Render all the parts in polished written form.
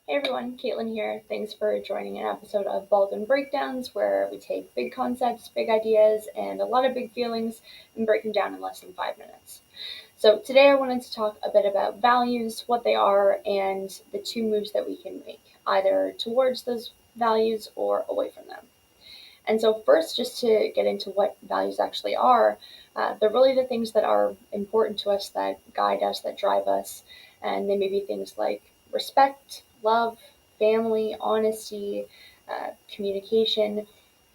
Hey everyone, Kaitlin here. Thanks for joining an episode of Baldwin Breakdowns, where we take big concepts, big ideas, and a lot of big feelings and break them down in less than 5 minutes. So today I wanted to talk a bit about values, what they are, and the two moves that we can make, either towards those values or away from them. And so first, just to get into what values actually are, they're really the things that are important to us, that guide us, that drive us. And they may be things like respect, love, family, honesty, communication,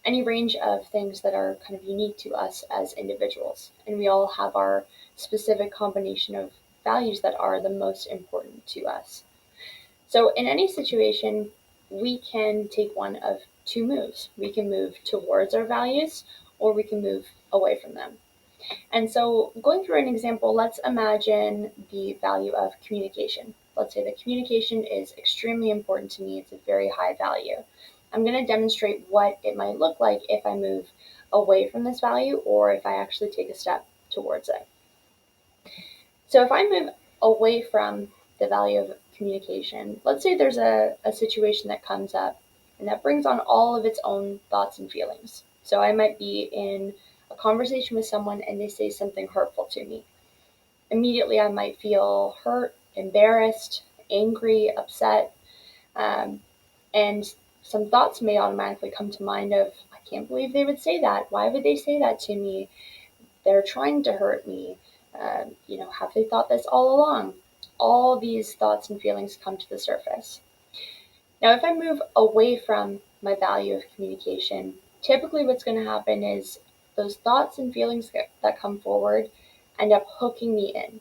any range of things that are kind of unique to us as individuals. And we all have our specific combination of values that are the most important to us. So in any situation, we can take one of two moves. We can move towards our values or we can move away from them. And so going through an example, let's imagine the value of communication. Let's say that communication is extremely important to me. It's a very high value. I'm going to demonstrate what it might look like if I move away from this value or if I actually take a step towards it. So if I move away from the value of communication, let's say there's a situation that comes up and that brings on all of its own thoughts and feelings. So I might be in a conversation with someone and they say something hurtful to me. Immediately, I might feel hurt, embarrassed, angry, upset, um, and some thoughts may automatically come to mind of, I can't believe they would say that. Why would they say that to me? They're trying to hurt me. Have they thought this all along? All these thoughts and feelings come to the surface. Now, if I move away from my value of communication, typically what's going to happen is those thoughts and feelings that come forward end up hooking me in.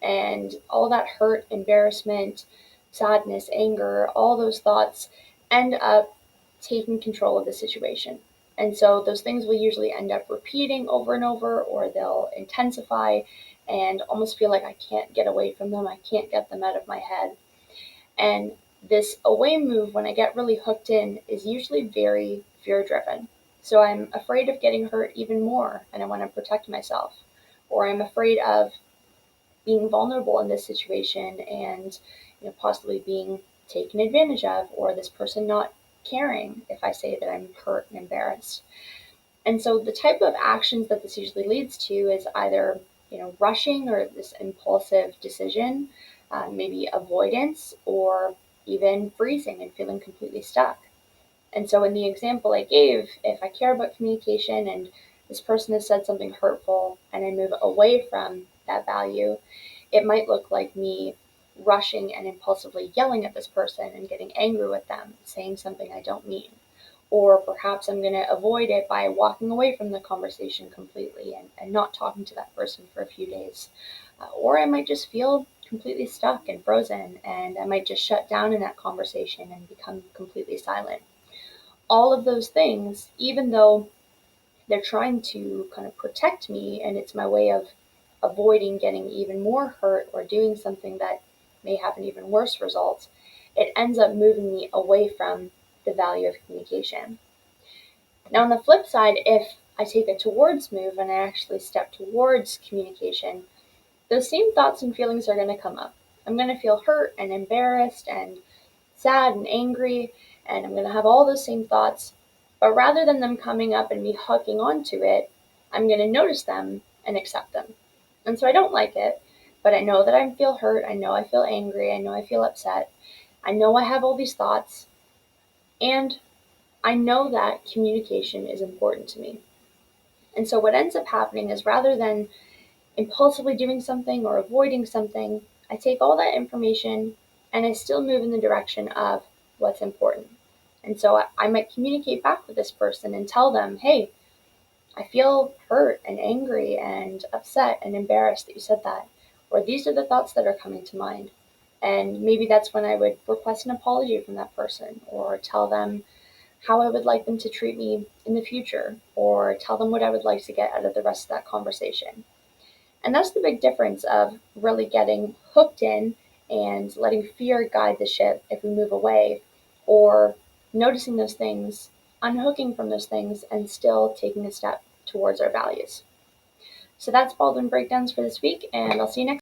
And all that hurt, embarrassment, sadness, anger, all those thoughts end up taking control of the situation. And so those things will usually end up repeating over and over, or they'll intensify and almost feel like I can't get away from them. I can't get them out of my head. And this away move, when I get really hooked in, is usually very fear driven. So I'm afraid of getting hurt even more and I want to protect myself. Or I'm afraid of being vulnerable in this situation and possibly being taken advantage of, or this person not caring if I say that I'm hurt and embarrassed. And so the type of actions that this usually leads to is either rushing or this impulsive decision, maybe avoidance, or even freezing and feeling completely stuck. And so in the example I gave, if I care about communication and this person has said something hurtful and I move away from that value, it might look like me rushing and impulsively yelling at this person and getting angry with them, saying something I don't mean. Or perhaps I'm going to avoid it by walking away from the conversation completely and not talking to that person for a few days. Or I might just feel completely stuck and frozen, and I might just shut down in that conversation and become completely silent. All of those things, even though they're trying to kind of protect me and it's my way of avoiding getting even more hurt or doing something that may have an even worse result, it ends up moving me away from the value of communication. Now, on the flip side, if I take a towards move and I actually step towards communication, those same thoughts and feelings are going to come up. I'm going to feel hurt and embarrassed and sad and angry, and I'm going to have all those same thoughts. But rather than them coming up and me hooking onto it, I'm going to notice them and accept them. And so I don't like it, but I know that I feel hurt. I know I feel angry. I know I feel upset. I know I have all these thoughts. And I know that communication is important to me. And so what ends up happening is rather than impulsively doing something or avoiding something, I take all that information and I still move in the direction of what's important. And so I might communicate back with this person and tell them, hey, I feel hurt and angry and upset and embarrassed that you said that. Or these are the thoughts that are coming to mind. And maybe that's when I would request an apology from that person or tell them how I would like them to treat me in the future or tell them what I would like to get out of the rest of that conversation. And that's the big difference of really getting hooked in and letting fear guide the ship if we move away, or noticing those things, unhooking from those things, and still taking a step towards our values. So that's Baldwin Breakdowns for this week, and I'll see you next